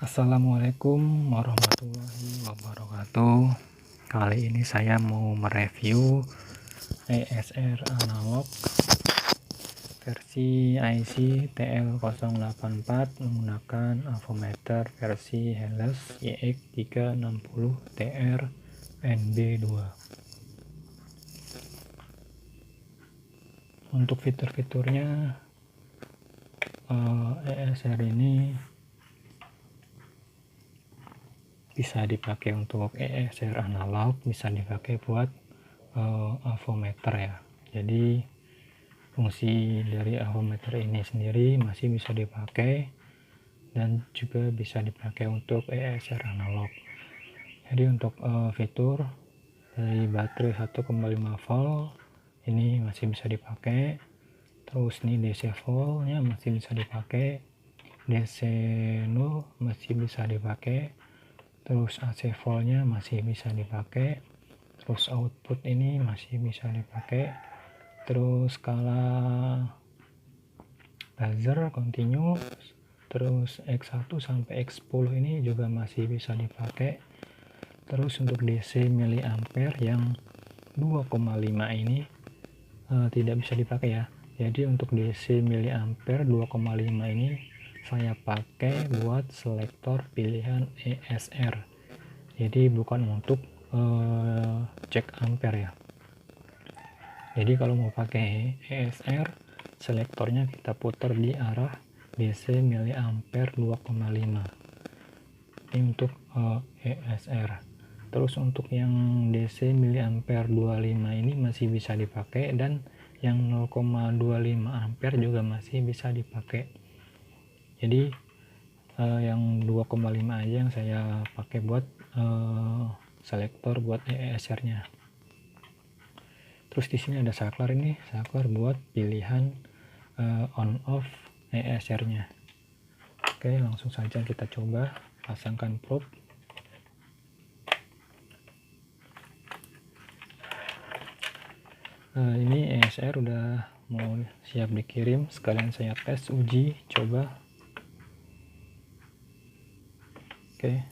Assalamualaikum warahmatullahi wabarakatuh. Kali ini saya mau mereview ESR analog versi IC TL084 menggunakan avometer versi Helles YX360TR NB2. Untuk fitur-fiturnya, ESR ini bisa dipakai untuk ESR analog, bisa dipakai buat avometer ya. Jadi fungsi dari avometer ini sendiri masih bisa dipakai dan juga bisa dipakai untuk ESR analog. Jadi untuk fitur dari baterai 1,5 volt ini masih bisa dipakai. Terus ini DC voltnya masih bisa dipakai, DC 0 masih bisa dipakai, terus AC voltnya masih bisa dipakai, terus output ini masih bisa dipakai, terus skala buzzer continue, terus X1 sampai X10 ini juga masih bisa dipakai. Terus untuk DC miliampere yang 2,5 ini tidak bisa dipakai ya. Jadi untuk DC miliampere 2,5 ini saya pakai buat selektor pilihan ESR. Jadi bukan untuk cek ampere ya. Jadi kalau mau pakai ESR, selektornya kita putar di arah DC miliampere 2,5. Ini untuk ESR. Terus untuk yang DC miliampere 25 ini masih bisa dipakai, dan yang 0,25 ampere juga masih bisa dipakai. Jadi yang 2,5 aja yang saya pakai buat selektor buat ESR-nya. Terus di sini ada saklar, ini saklar buat pilihan on off ESR-nya. Oke, langsung saja kita coba pasangkan probe. Ini ESR udah mau siap dikirim, sekalian saya tes uji coba. Oke,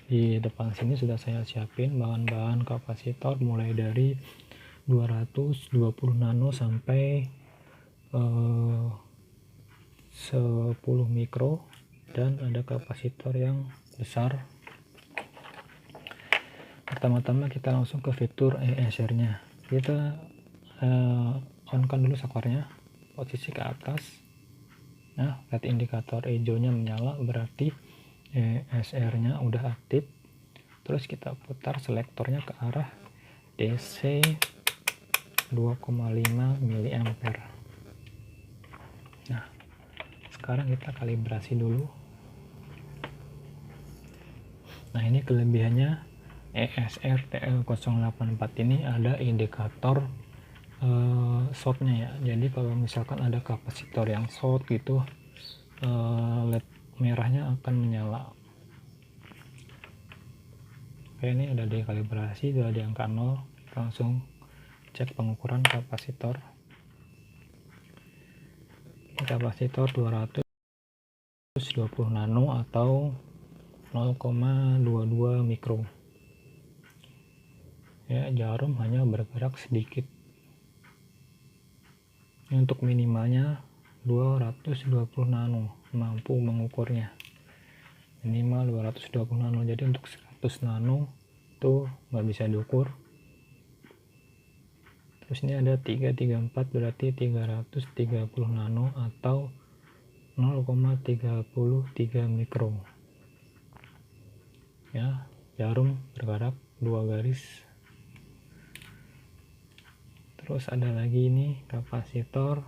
di depan sini sudah saya siapin bahan-bahan kapasitor mulai dari 220 nano sampai 10 mikro, dan ada kapasitor yang besar. Pertama-tama kita langsung ke fitur ESR nya. Kita on kan dulu saklarnya, posisi ke atas. Nah, lihat indikator hijaunya menyala, berarti ESR nya udah aktif. Terus kita putar selektornya ke arah DC 2,5 miliampere. Nah, sekarang kita kalibrasi dulu. Nah, ini kelebihannya ESR TL084 ini ada indikator shortnya ya. Jadi kalau misalkan ada kapasitor yang short gitu, LED merahnya akan menyala. Oke, ini udah dikalibrasi, sudah di angka 0. Kita langsung cek pengukuran kapasitor. Kapasitor 220 nano atau 0,22 mikro. Ya, jarum hanya bergerak sedikit. Ini untuk minimalnya 220 nano mampu mengukurnya, minimal 220 nano. Jadi untuk 100 nano itu nggak bisa diukur. Terus ini ada 334, berarti 330 nano atau 0,33 mikro. Ya, jarum bergerak 2 garis. Terus ada lagi ini kapasitor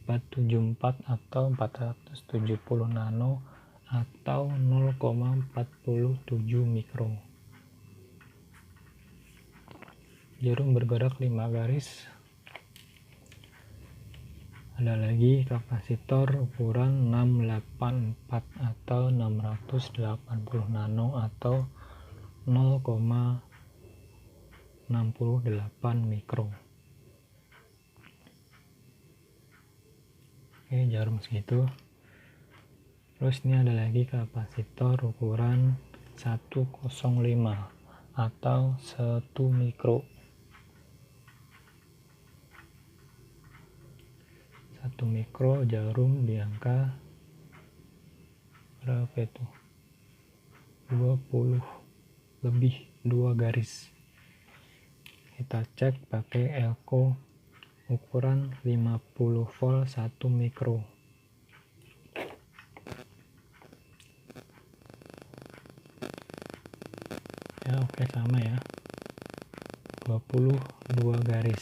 474 atau 470 nano atau 0,47 mikro. Jarum bergerak 5 garis. Ada lagi kapasitor ukuran 684 atau 680 nano atau 0,68 mikro. Oke, jarum segitu. Terus ini ada lagi kapasitor ukuran 105 atau 1 mikro. 1 mikro, jarum di angka berapa itu? 20 lebih 2 garis. Kita cek pakai elko ukuran 50 volt 1 mikro. Ya, oke, sama ya. 22 garis.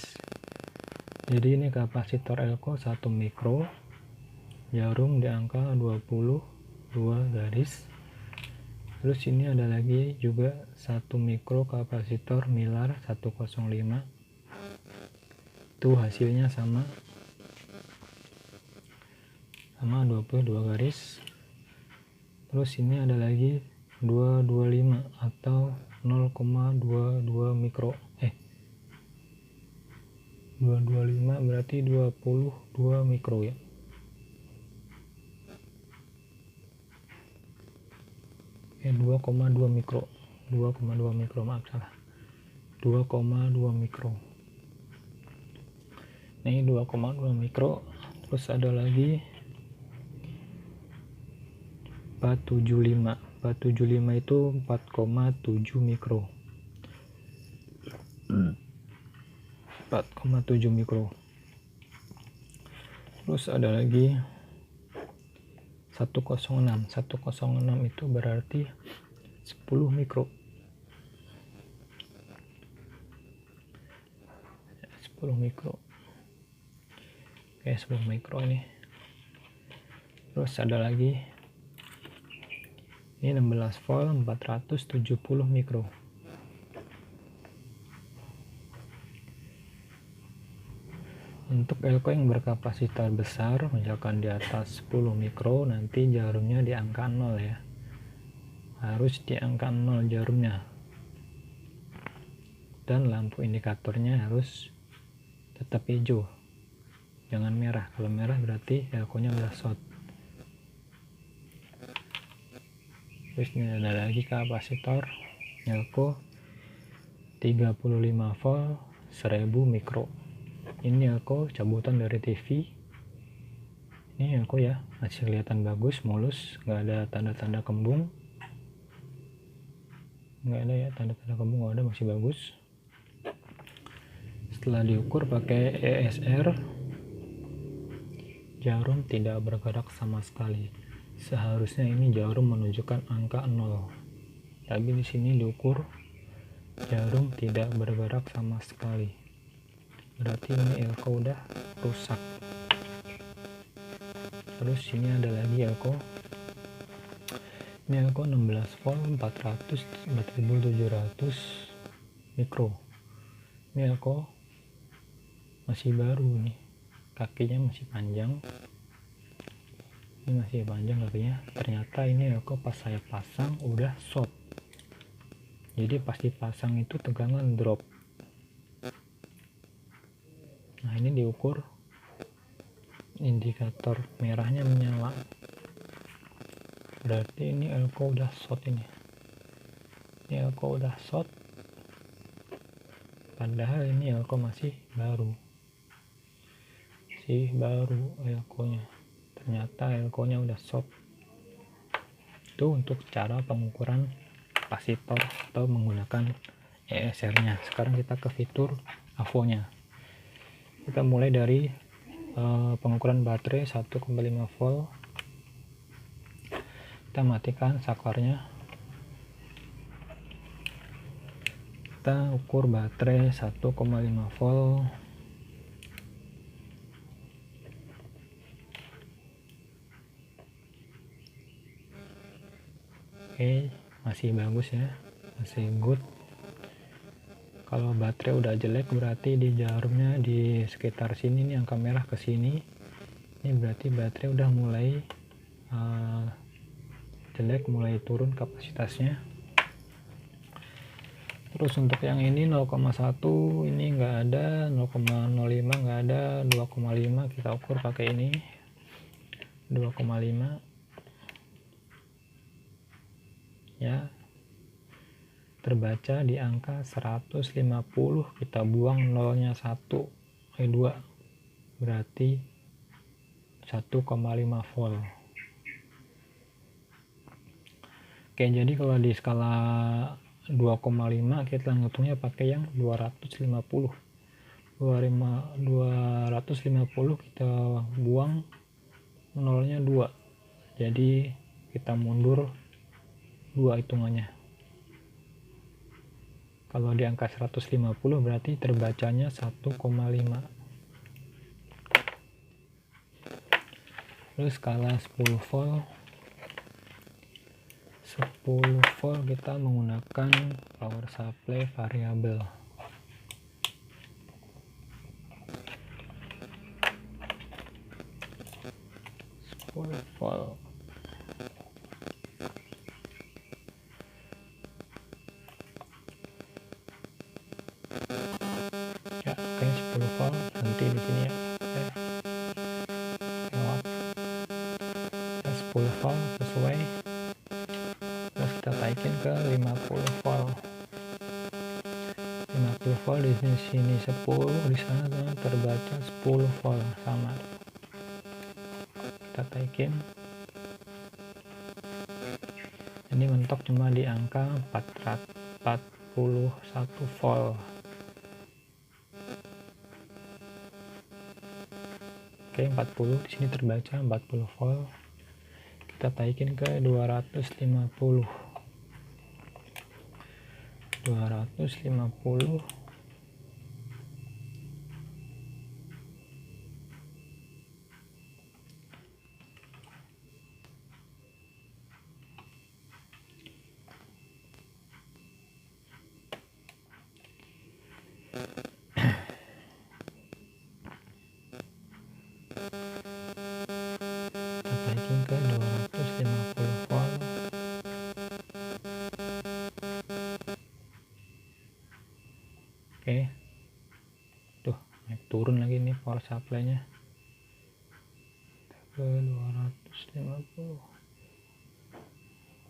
Jadi ini kapasitor elko 1 mikro, jarum di angka 22 garis. Terus ini ada lagi juga 1 mikro kapasitor Milar 105. Itu hasilnya sama 22 garis. Terus ini ada lagi 225 atau 0,22 mikro. 225 berarti 22 mikro ya. Eh, 2,2 mikro. 2,2 mikro, maaf salah. 2,2 mikro. Nah, ini 2,2 mikro. Terus ada lagi 475. 475 itu 4,7 mikro. 4,7 mikro. Terus ada lagi 106. 106 itu berarti 10 mikro. 10 mikro. Oke, 10 mikro ini. Terus ada lagi ini 16 volt 470 mikro. Untuk elko yang berkapasitor besar, misalkan di atas 10 mikro, nanti jarumnya di angka 0 ya. Harus di angka 0 jarumnya. Dan lampu indikatornya harus tetap hijau. Jangan merah. Kalau merah berarti elko-nya udah short. Terus ini ada lagi kapasitor elko 35 volt 1000 mikro. Ini elko cabutan dari TV. Ini elko ya, masih kelihatan bagus, mulus, nggak ada tanda-tanda kembung, nggak ada ya tanda-tanda kembung, nggak ada, masih bagus. Setelah diukur pakai ESR, jarum tidak bergerak sama sekali. Seharusnya ini jarum menunjukkan angka 0, tapi di sini diukur jarum tidak bergerak sama sekali. Berarti ini elko udah rusak. Terus ini ada lagi elko. Ini elko 16 volt 4700 mikro. Ini elko masih baru nih. Kakinya masih panjang. Ini masih panjang kakinya. Ternyata ini elko pas saya pasang udah short. Jadi pas dipasang itu tegangan drop. Nah, ini diukur indikator merahnya menyala. Berarti ini elko udah short ini. Ini elko udah short. Padahal ini elko masih baru. Masih baru elkonya. Ternyata elkonya udah short. Itu untuk cara pengukuran kapasitor atau menggunakan ESR-nya. Sekarang kita ke fitur AVO-nya. Kita mulai dari pengukuran baterai 1,5 volt. Kita matikan saklarnya. Kita ukur baterai 1,5 volt. Oke, masih bagus ya, masih good. Kalau baterai udah jelek berarti di jarumnya di sekitar sini nih, angka merah ke sini. Ini berarti baterai udah mulai jelek, mulai turun kapasitasnya. Terus untuk yang ini 0,1 ini enggak ada, 0,05 enggak ada, 2,5 kita ukur pakai ini 2,5. ya, terbaca di angka 150. Kita buang nolnya 2, berarti 1,5 volt. Oke, jadi kalau di skala 2,5 kita ngitungnya pakai yang 250. 250 kita buang nolnya 2, jadi kita mundur 2 hitungannya. Kalau di angka 150 berarti terbacanya 1,5. Terus skala 10 volt. 10 volt kita menggunakan power supply variabel. Volt. Ya, oke, 10 volt nanti di sini ya. Oke. Lewat. Ya, 10 volt sesuai. Terus kita taikin ke 50 volt. 50 volt di sini 10, di sana terbaca 10 volt sama. Kita taikin. Ini mentok cuma di angka 41 volt. Oke, 40 di sini terbaca 40 volt. Kita taikin ke 250. 250. Taikin ke 250 volt. Oke, tuh naik turun lagi nih power supply nya ke 250.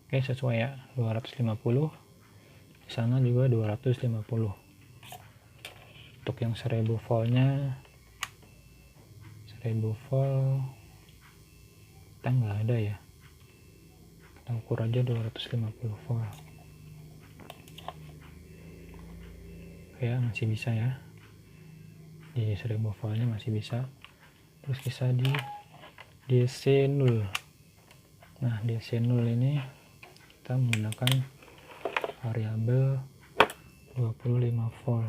Oke, sesuai ya, 250. Di sana juga 250. Untuk yang 1000 voltnya, 1000 volt kita nggak ada ya, kita ukur aja 250 volt. Ya, masih bisa ya, di 1000 voltnya masih bisa. Terus bisa di DC 0. Nah, DC 0 ini kita menggunakan variabel 25 volt.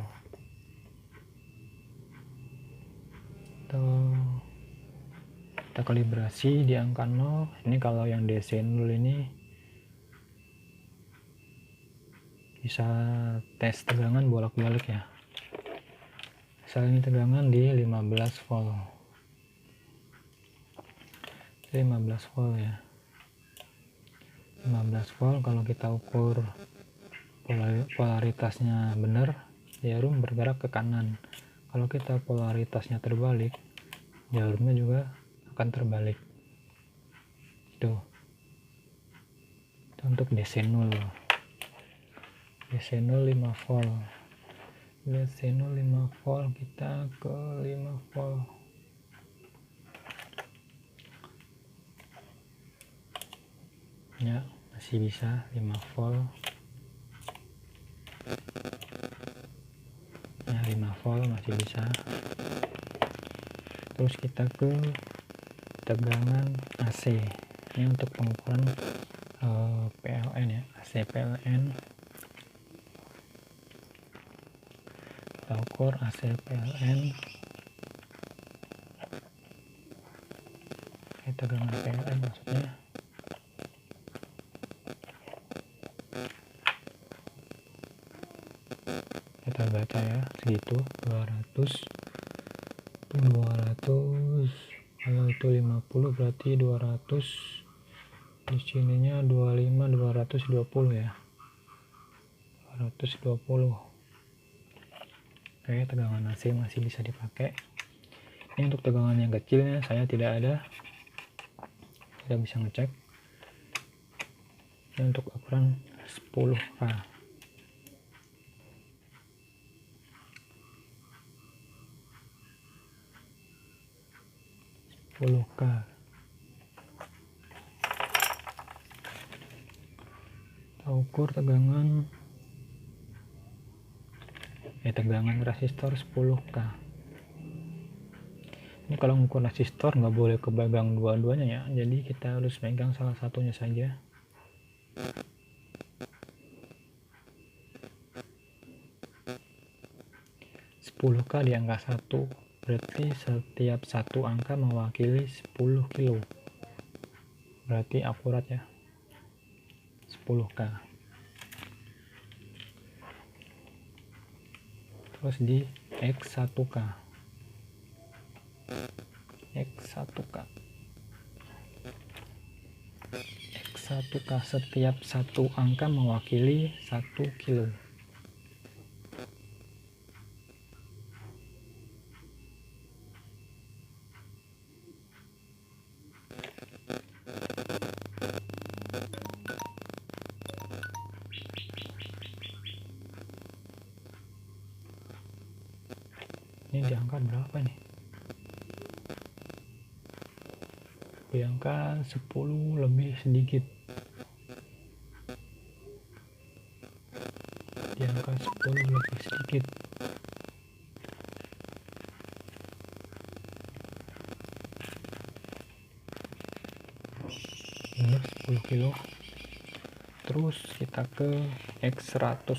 Kita kalibrasi di angka 0. Ini kalau yang DC 0 ini bisa tes tegangan bolak-balik ya. Misalnya ini tegangan di 15 volt. 15 volt ya. 15 volt kalau kita ukur polaritasnya benar, jarum bergerak ke kanan. Kalau kita polaritasnya terbalik, jarumnya juga akan terbalik. Itu untuk DC 0. DC 0 5 volt. DC 0 5 volt, kita ke 5 volt. Ya, masih bisa 5 volt. Ya, 5 volt masih bisa. Terus kita ke tegangan AC. Ini untuk pengukuran PLN ya, AC PLN. Kita ukur AC PLN. Tegangan PLN maksudnya. Kita baca ya, segitu 200. Kalau itu 50 berarti 200. Di sininya 25, 220 ya. 220. Oke, tegangan AC masih bisa dipakai. Ini untuk tegangan yang kecilnya saya tidak ada, tidak bisa ngecek. Ini untuk ukuran 10K. 10K. Kita ukur tegangan resistor 10K. Ini kalau ngukur resistor nggak boleh kepegang dua-duanya ya, jadi kita harus pegang salah satunya saja. K di angka 1, berarti setiap satu angka mewakili 10 kilo. Berarti akurat ya, 10K. Terus di X1K. X1K setiap satu angka mewakili 1 kilo. Ini di angka berapa nih? Di angka 10 lebih sedikit. Di angka 10 lebih sedikit. Ini 10 kilo. Terus kita ke X100.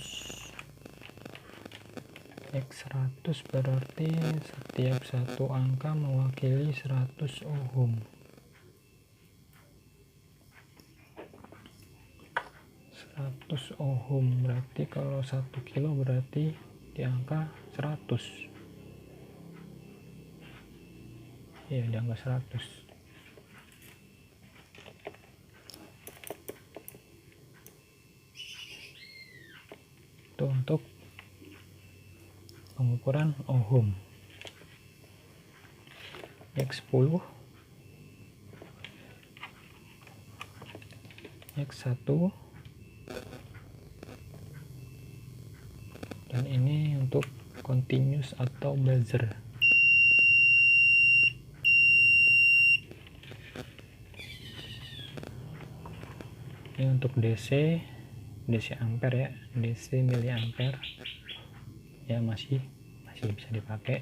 X100 berarti setiap satu angka mewakili 100 ohm. 100 ohm berarti kalau 1 kilo berarti di angka 100. Ya, di angka 100. Itu untuk pengukuran ohm. X10, X1, dan ini untuk continuous atau buzzer. Ini untuk DC ampere ya, DC miliampere ya, masih bisa dipakai.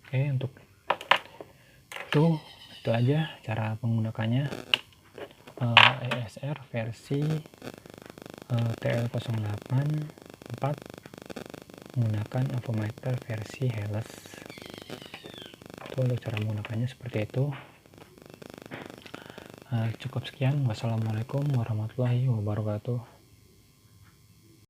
Oke, untuk itu aja cara menggunakannya. ESR versi TL08 menggunakan avometer versi Helles. Itu untuk cara menggunakannya seperti itu. Cukup sekian. Wassalamualaikum warahmatullahi wabarakatuh.